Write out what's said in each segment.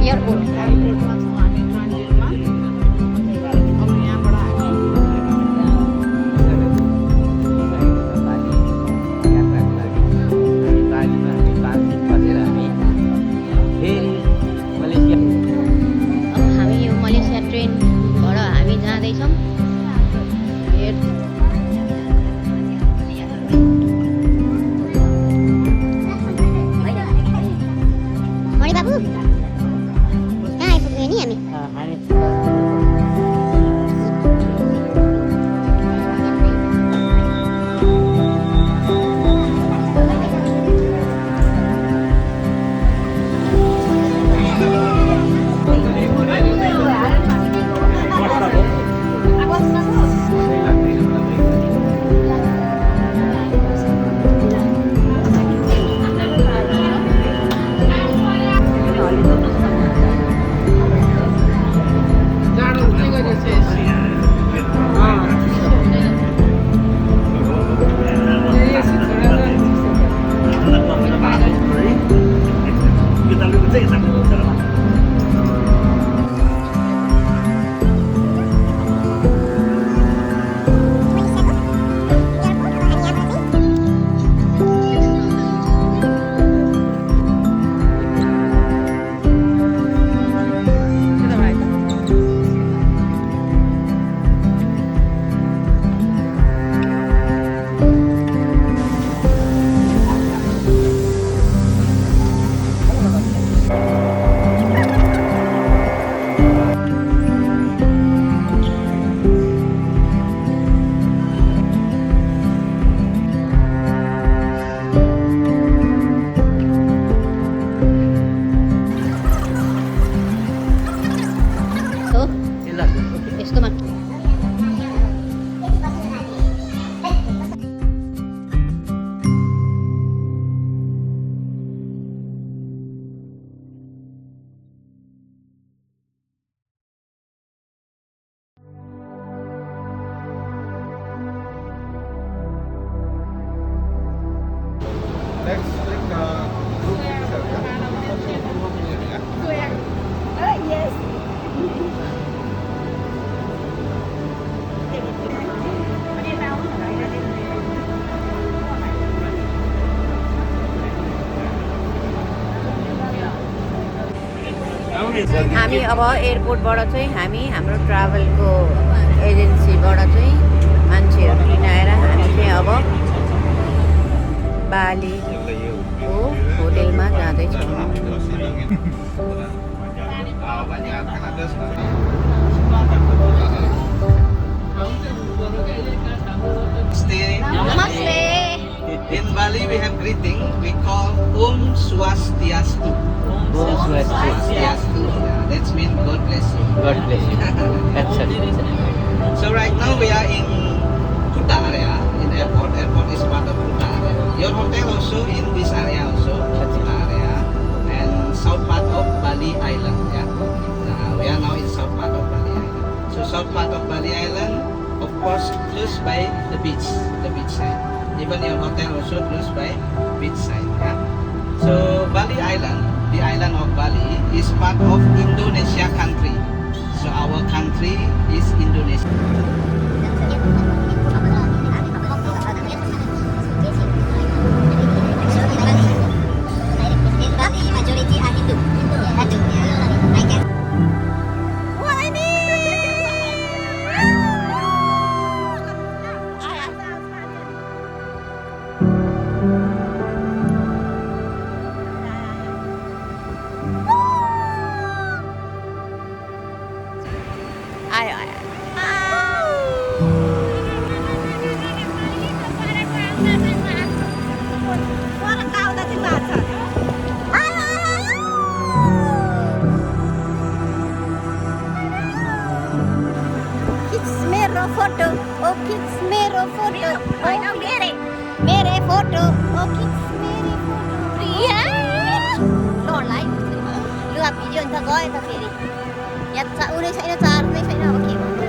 Airport अब हामी यो मलेसिया ट्रेनबाट हामी जाँदैछौँ मणि बाबु कहाँ आइपुग्यो नि हामी यस्तोमा हामी अब एयरपोर्टबाट चाहिँ हामी हाम्रो ट्राभलको एजेन्सीबाट चाहिँ मान्छेहरू लिन आएर हामी चाहिँ अब बालीको होटेलमा जाँदैछौँ नमस्ते In Bali, we have greeting. We call Swastiastu. Swastiastu. That means God bless you. God bless you. That's it. So right now we are in Kuta area, in airport. Airport is part of Kuta area. Your hotel also in this area also, Kuta area, and south part of Bali Island. Yeah. We are now in south part of Bali Island. So south part of Bali Island, of course, close by the beach side. Even your hotel also close by beach side. Yeah. So Bali Island, the island of Bali, is part of Indonesia country. So our country is Indonesia. आयो आयो photo ओ खिच मेरो photo मेरे photo ओ खिच मेरे photo प्रिया लडलाई लु अब video हुन्छ गयो त फेरि याद उनी छैन चार्जै छैन अब के भन्नु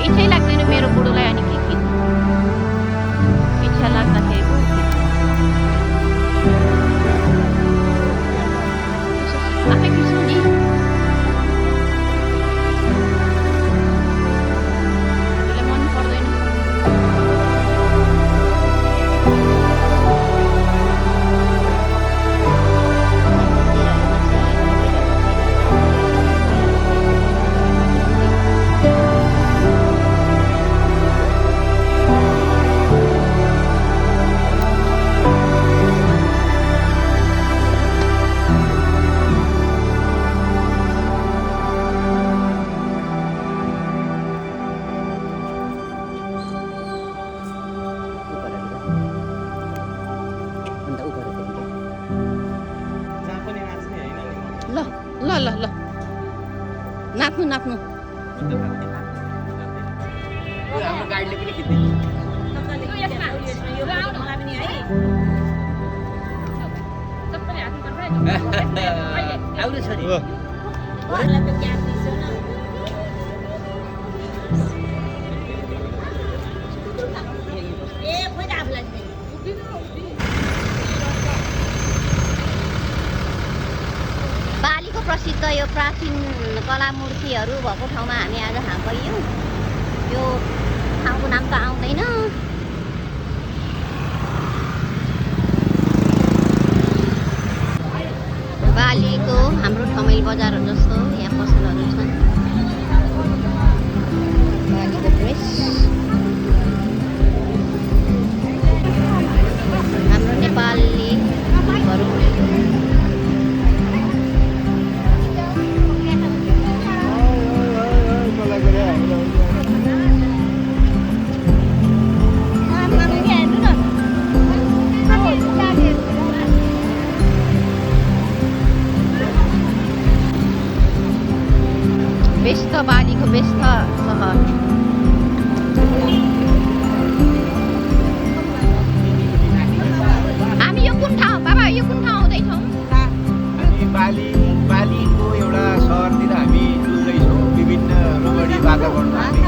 इच्छै लाग्दैन मेरो बुढोलाई अनि के खिच्नु इच्छा लाग्दाखेरि पो खिच्नु आफै खिच्नु नि उसलाई मन पर्दैन ल ल ल ल नाच्नु नाच्नु हाम्रो गाडीले पनि खिच्दै आउँदैछ नि बालीको प्रसिद्ध यो प्राचीन कला मूर्तिहरू भएको ठाउँमा हामी आज गयौँ यो ठाउँको नाम त आउँदैन बालीको हाम्रो ठमेल बजारहरू जस्तो यहाँ पसलहरू छन् बालीको ड्रेस हाम्रो नेपालीहरू व्यस्त बालीको व्यस्त सहर हामी यो कुन ठाउँ बाबा यो कुन ठाउँ आउँदैछौँ हामी बालीको एउटा सहरतिर हामी डुल्दैछौँ विभिन्न रोगडी वातावरणमा हामी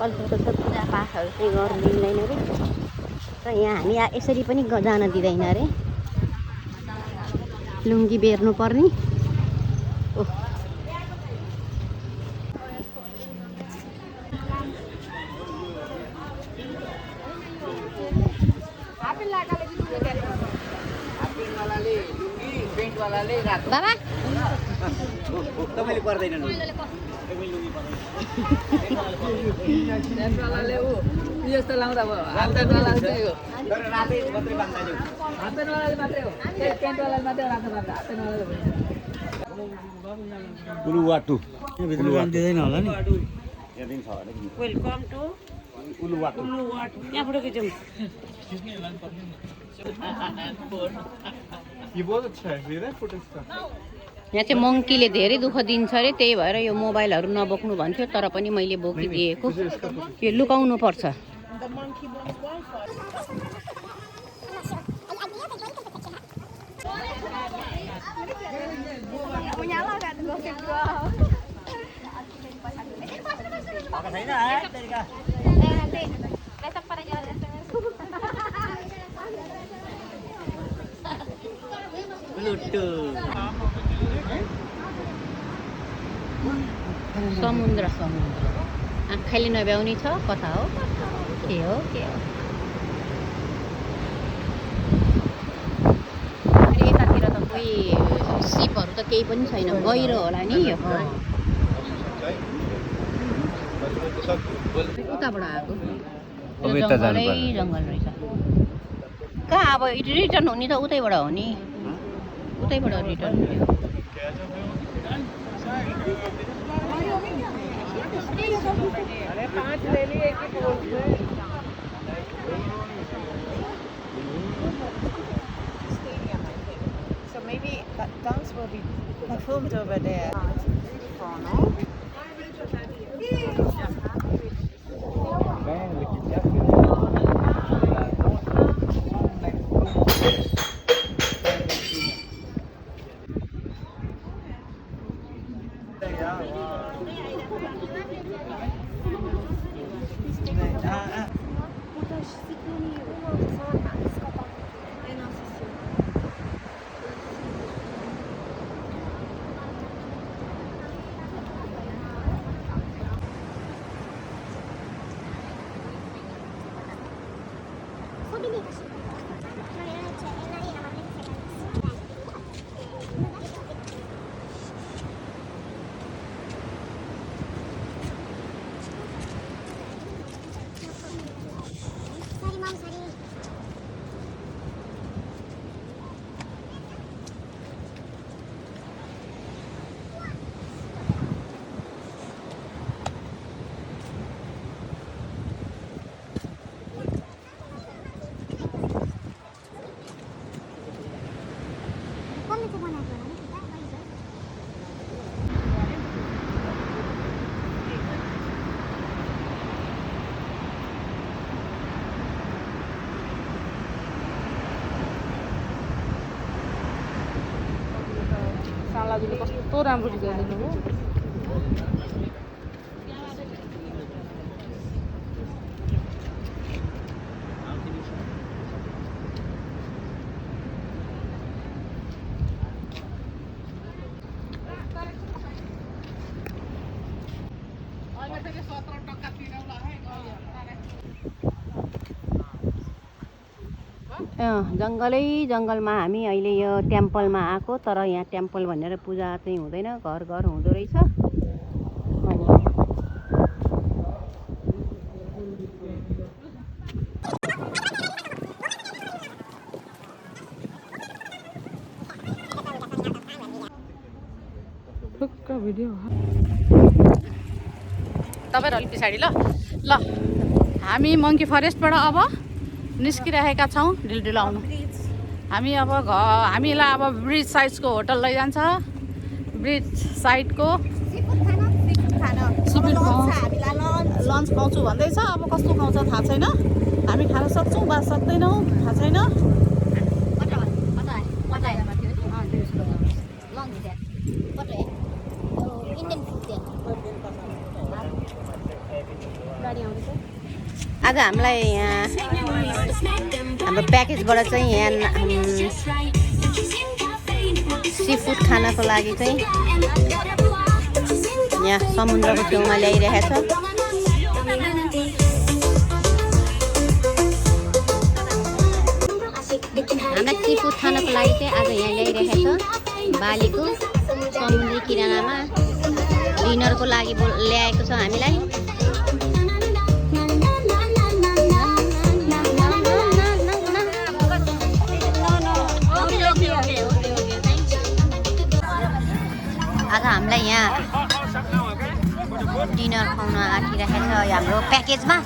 पूजापाठहरू चाहिँ गर्नु दिँदैन अरे र यहाँ हामी यसरी पनि जान दिँदैन अरे लुङ्गी बेर्नु पर्ने वालाले रातो बाबा तपाईले पर्दैन नि टेन्ट वालाले उ यस्तो लाउँदा भयो हातन वाला चाहिँ हो तर रातै मात्रै बाँध्दा नि हातन वालाले मात्रै हो टेन्ट वालाले मात्रै रातो बाँध्दा हातन वालाले भयो उलुवाटु भित्र जान दिँदैन होला नि यहाँदेखि छ अरे वेलकम टु उलुवाटु यहाँबाट खिचौँ यहाँ चाहिँ मङ्कीले धेरै दुःख दिन्छ अरे त्यही भएर यो मोबाइलहरू नबोक्नु भन्थ्यो तर पनि मैले बोकिदिएको यो लुकाउनु पर्छ समुद्र आँखाले नभ्याउने छ कता हो के हो यतातिर त कोही सिपहरू त केही पनि छैन गहिरो होला नि यो उताबाट आएको जङ्गल रहेछ कहाँ अब रिटर्न हुने त उतैबाट हो नि उतैबाट रिटर्न हुने So maybe that dance will be performed over there. सालाजुले कस्तो राम्रो डिजाइन दिनु हो जङ्गलमा हामी अहिले यो टेम्पलमा आएको तर यहाँ टेम्पल भनेर पूजा चाहिँ हुँदैन घर घर हुँदो रहेछ तपाईहरु अलि पछाडी ल हामी मङ्की फरेस्टबाट अब निस्किरहेका छौँ ढिलढिलो आउनु हामी अब हामीलाई अब ब्रिज साइडको होटल लैजान्छ ब्रिज साइडको लन्च पाउँछु भन्दैछ अब कस्तो पाउँछ थाहा छैन हामी खान सक्छौँ वा सक्दैनौँ थाहा छैन आज हामीलाई यहाँ हाम्रो प्याकेजबाट चाहिँ यहाँ सी फुड खानको लागि चाहिँ यहाँ समुद्रको छेउमा ल्याइरहेछ हामीलाई सी फुड खानको लागि चाहिँ आज यहाँ ल्याइरहेछ बालीको समुद्री किरानामा डिनरको लागि ल्याएको छ हामीलाई। आज हामीलाई यहाँ डिनर खुवाउन आँटिरहेको छ हाम्रो प्याकेजमा।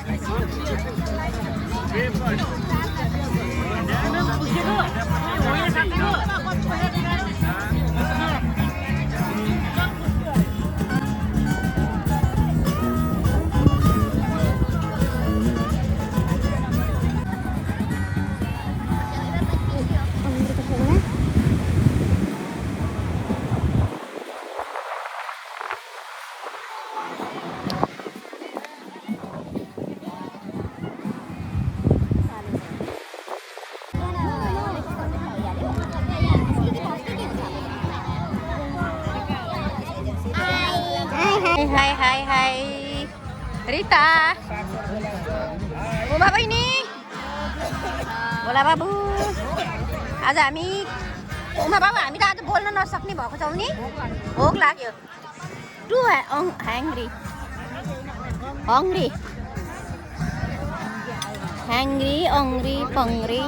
Hai Rita, Uma बहिनी, बोला बाबु। आज हामी उमा बाबु हामी त आज बोल्न नसक्ने भएको छौँ नि, भोक लाग्यो। टु ह्याङ्ग्री अङ्ग्री पङ्ग्री।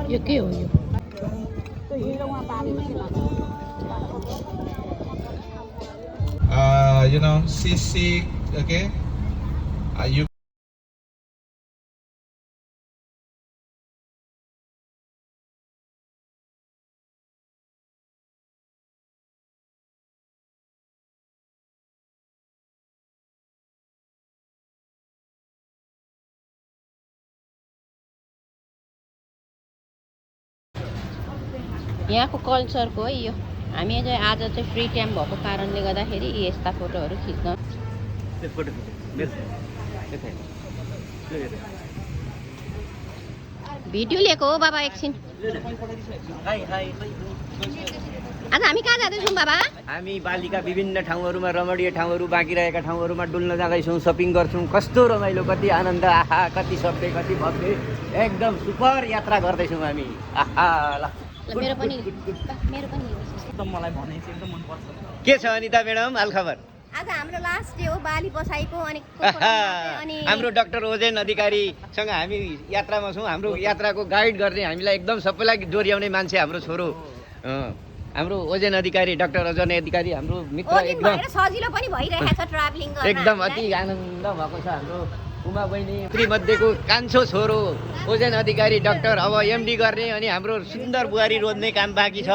यो के हो यो? You know, CC, okay? You यहाँको कल्चरको है यो। हामी चाहिँ आज चाहिँ फ्री टाइम भएको कारणले गर्दाखेरि यस्ता फोटोहरू खिच्न। भिडियो लिएको हो बाबा एकछिन। आज हामी कहाँ जाँदैछौँ बाबा? हामी बालीका विभिन्न ठाउँहरूमा, रमणीय ठाउँहरू, बाँकी रहेका ठाउँहरूमा डुल्न जाँदैछौँ, सपिङ गर्छौँ। कस्तो रमाइलो, कति आनन्द, आहा, कति सबै, कति भव्य, एकदम सुपर यात्रा गर्दैछौँ हामी। आहा ल मेरो पनि एकदम मलाई भने चाहिँ एकदम मन पर्छ। के छ अनिता म्याडम हाल खबर? आज हाम्रो लास्ट डे हो बाली बसाइको। अनि हाम्रो डाक्टर ओजेन अधिकारीसँग हामी यात्रामा छौँ। हाम्रो यात्राको गाइड गर्ने हामीलाई एकदम सबैलाई डोर्याउने मान्छे हाम्रो छोरो, हाम्रो ओजेन अधिकारी, डाक्टर ओजेन अधिकारी, हाम्रो मित्र। एकदम सजिलो पनि भइरहेको छ ट्राभलिङ गर्न। एकदम अति आनन्द भएको छ। हाम्रो उमा बहिनी मध्येको कान्छो छोरो ओजेन अधिकारी डाक्टर अब एमडी गर्ने, अनि हाम्रो सुन्दर बुहारी रोज्ने काम बाँकी छ।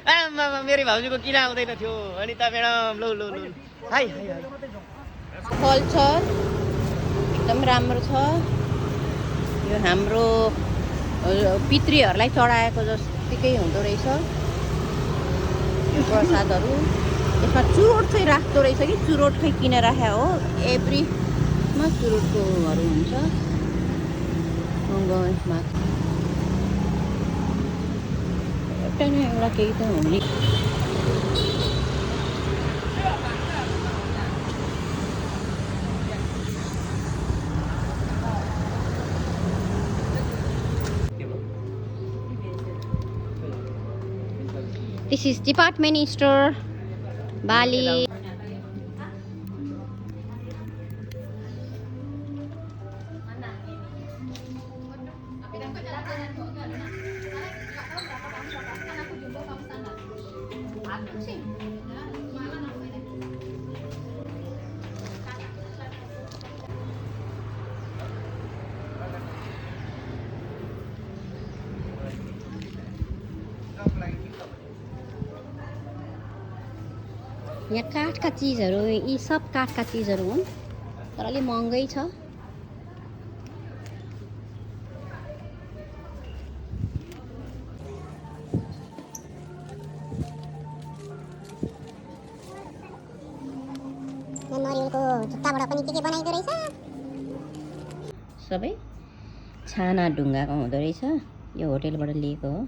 मेरो भाउजूको किन आउँदैन थियो अनिता म्याडम? लौ लौ लौ हाई हाई हाई। कल्चर एकदम राम्रो छ यो। हाम्रो पितृहरूलाई चढाएको जत्तिकै हुँदो रहेछ प्रसादहरू। यसमा चुरोट चाहिँ राख्दो रहेछ कि चुरोट खै किन राख्या हो? एभ्रीमा चुरोटकोहरू हुन्छ। यसमा एउटा न एउटा केही त हुने। This is department store, Bali. यहाँ काठका चिजहरू यी सब काठका चिजहरू हुन् तर अलि महँगै छ नरिवलको झुक्काबाट पनि के बनाइदो रहेछ सबै छाना ढुङ्गाको हुँदो रहेछ यो होटेलबाट लिएको हो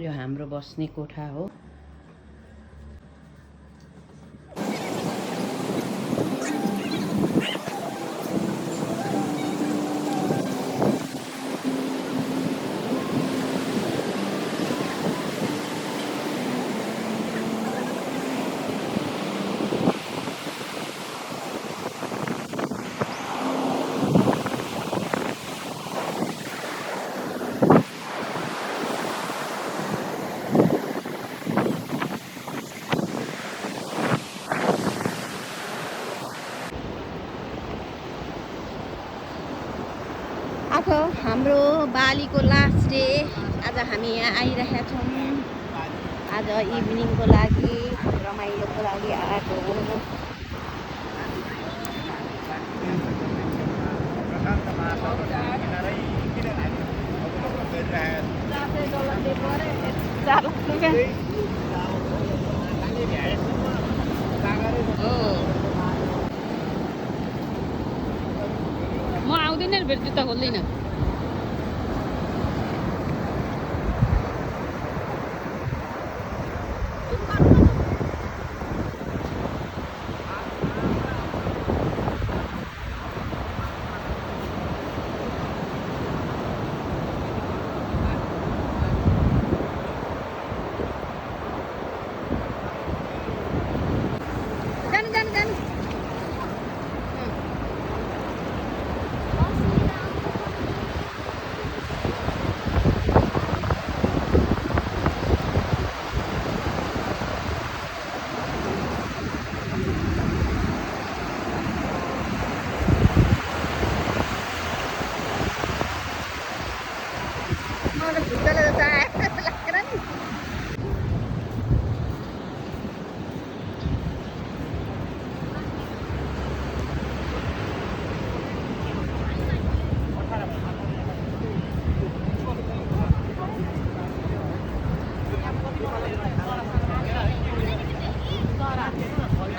यो हाम्रो बस्ने कोठा हो हाम्रो बालीको लास्ट डे आज हामी यहाँ आइरहेका छौँ आज इभिनिङको लागि रमाइलोको लागि आएको हो म आउँदैन फेरि जुत्ता खोल्दैन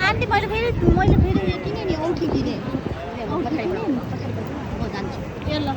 आन्टी मैले फेरि किनेँ नि औँठी किनेँ म जान्छु ल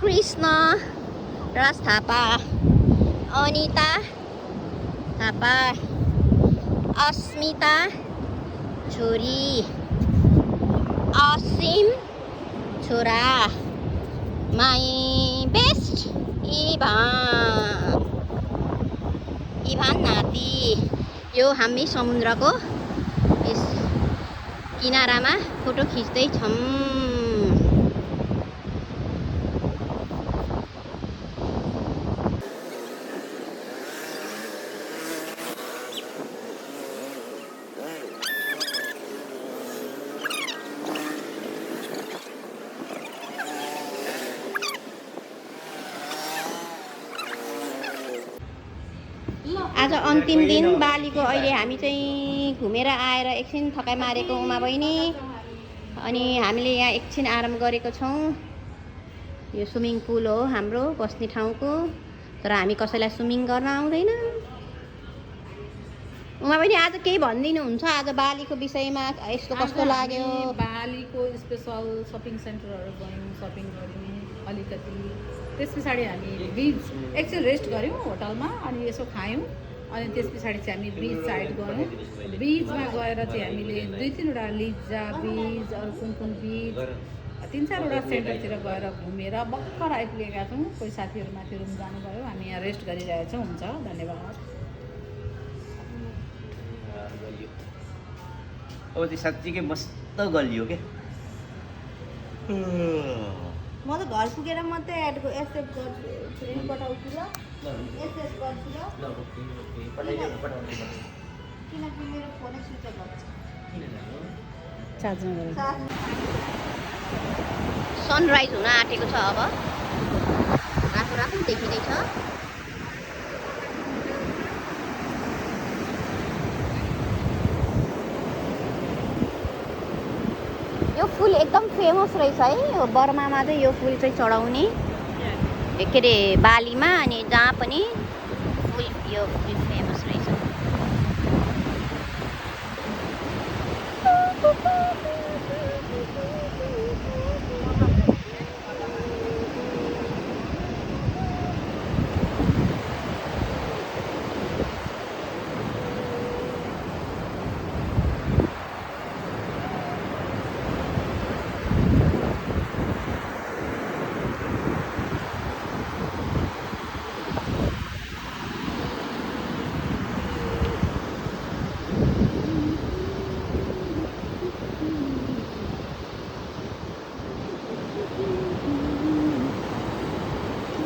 कृष्ण राज थापा अनिता थापा अस्मिता छोरी असीम छोरा माई बेस्ट इभान नाति यो हामी समुद्रको यस किनारामा फोटो खिच्दैछौँ आज अन्तिम दिन बालीको अहिले हामी चाहिँ घुमेर आएर एकछिन थकाइ मारेको उमा बहिनी अनि हामीले यहाँ एकछिन आराम गरेको छौँ यो स्विमिङ पुल हो हाम्रो बस्ने ठाउँको, तर हामी कसैलाई स्विमिङ गर्न आउँदैन। उमा पनि आज केही भनिदिनुहुन्छ आज बालीको विषयमा, यस्तो कस्तो लाग्यो? बालीको स्पेसल सपिङ सेन्टरहरू गयौँ, सपिङ गऱ्यौँ अलिकति। त्यस पछाडि हामी बिच एकछिन रेस्ट गऱ्यौँ होटलमा, अनि यसो खायौँ। अनि त्यस पछाडि चाहिँ हामी बिच साइड गयौँ। बिचमा गएर चाहिँ हामीले 2-3वटा लिजा बिच, अरू कुन बिच, 3-4वटा सेन्टरतिर गएर घुमेर भर्खर आइपुगेका छौँ। कोही साथीहरू माथि रुम जानुभयो, हामी यहाँ रेस्ट गरिरहेछौँ। हुन्छ, धन्यवाद। अब चाहिँ साँच्चीकै मस्त गलियो क्या। म त घर पुगेर मात्रै एक्सेप्ट गर्छु, फ्रेन्ड पठाउँछु ल, एसएस गर्छु ल, किनकि मेरो फोनै स्विच अफ भएको छ। सनराइज हुन आँटेको छ, अब रातो रातो देखिँदैछ। यो फुल एकदम फेमस रहेछ है, यो बर्मामा चाहिँ यो फुल चाहिँ चढाउने, के अरे बालीमा, अनि जहाँ पनि फुल यो फुल फेमस रहेछ।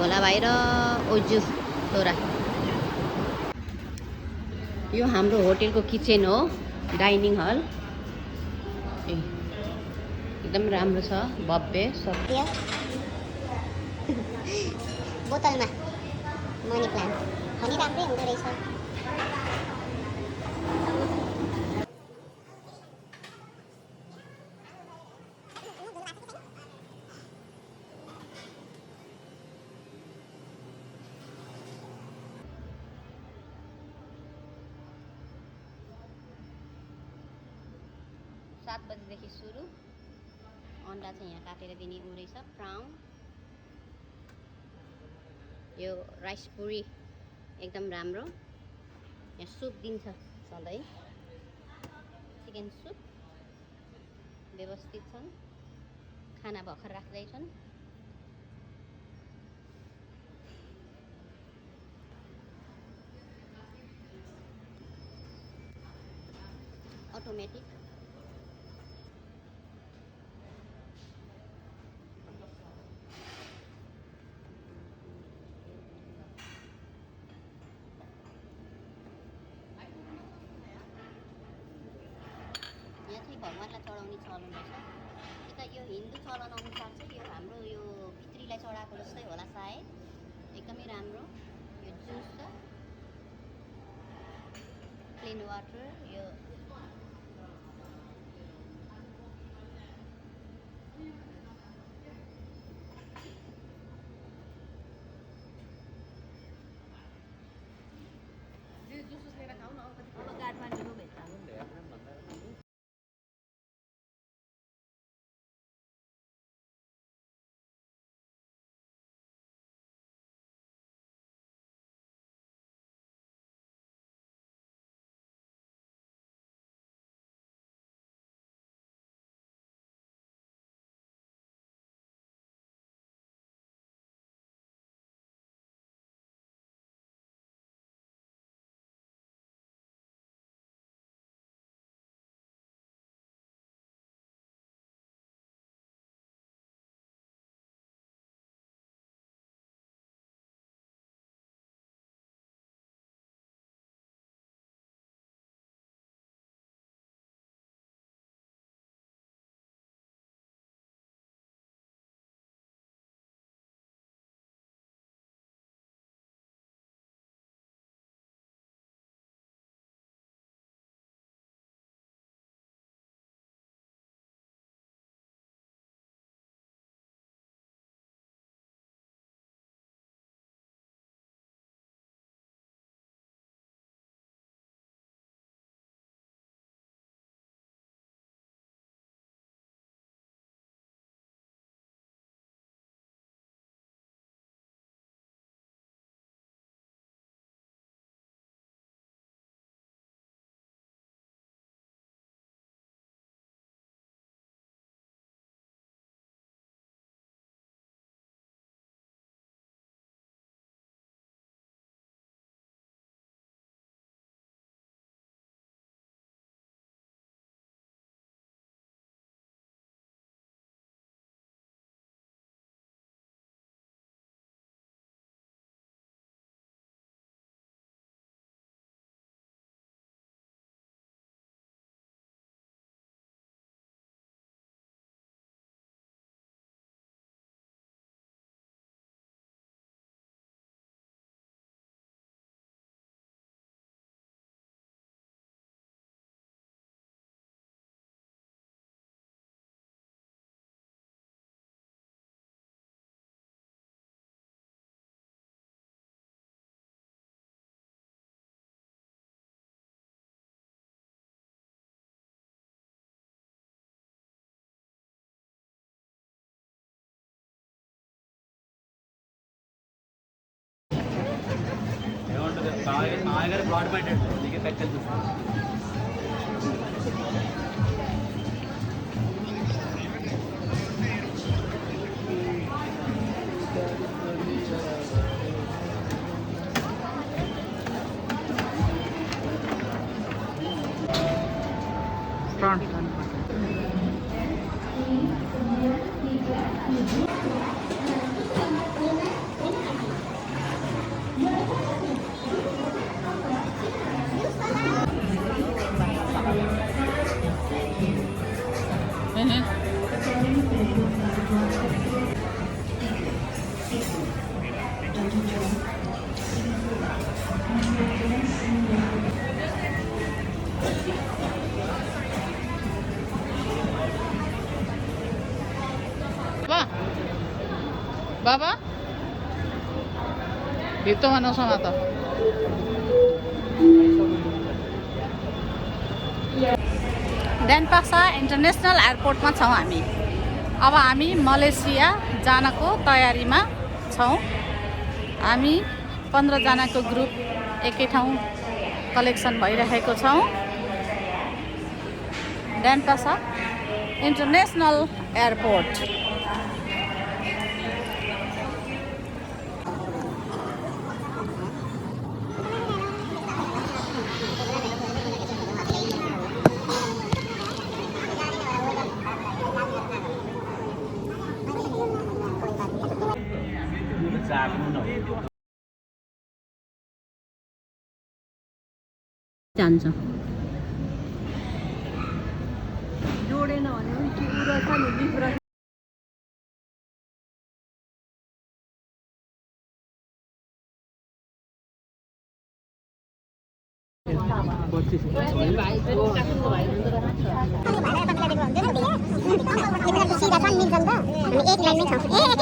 भोला भाइ र ओजु छोरा। यो हाम्रो होटेलको किचन हो, डाइनिङ हल। एकदम राम्रो छ, भव्य सब। बोतलमा मनी प्लान्ट पनि राम्रै हुँदो रहेछ। 7 बजेदेखि सुरु। अन्डा चाहिँ यहाँ काटेर दिने उ रहेछ, प्राउन। यो राइस पुरी एकदम राम्रो। यहाँ सुप दिन्छ सधैँ, चिकन सुप व्यवस्थित छन्, खाना भर्खर राख्दैछन्। अटोमेटिक। यहाँ चाहिँ भगवान्लाई चढाउने चलन रहेछ। कि त यो हिन्दू चलन अनुसार चाहिँ यो हाम्रो यो पितृलाई चढाएको जस्तै होला सायद। एकदमै राम्रो। यो जुस छ, प्लेन वाटर। यो जुस लिएर खाऊ न, अब काठमाडौँको भेट्दा बाबा भित्तोमा नसमात डेनपासा इन्टरनेसनल एयरपोर्टमा छौँ हामी। अब हामी मलेसिया जानको तयारीमा छौँ। हामी 15 जनाको ग्रुप एकै ठाउँ कलेक्सन भइरहेको छौँ। डेनपासा इन्टरनेसनल एयरपोर्ट। जान्छ जोडेन भने पनि के उ रहेछ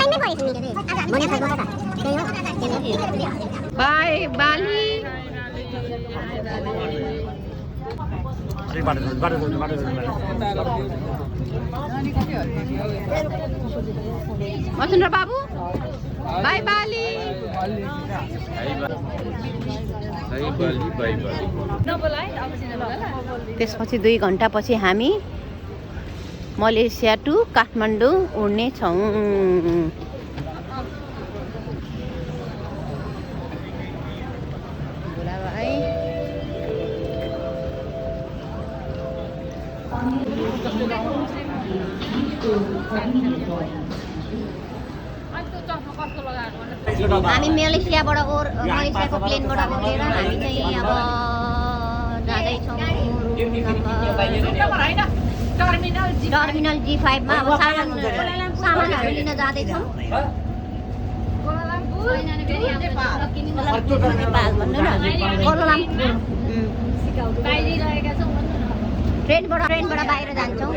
नि डिफ्रेन्ट बाई बाली वसुन्धरा बाबु बाई बाली। त्यसपछि 2 घन्टापछि हामी मलेसिया टु काठमाडौँ उड्ने छौँ। हामी मलेसियाको प्लेनबाट ओरेर हामी चाहिँ अब जाँदैछौँ टर्मिनल G5 मा। अब सामानहरू लिन जाँदैछौँ। ट्रेनबाट बाहिर जान्छौँ।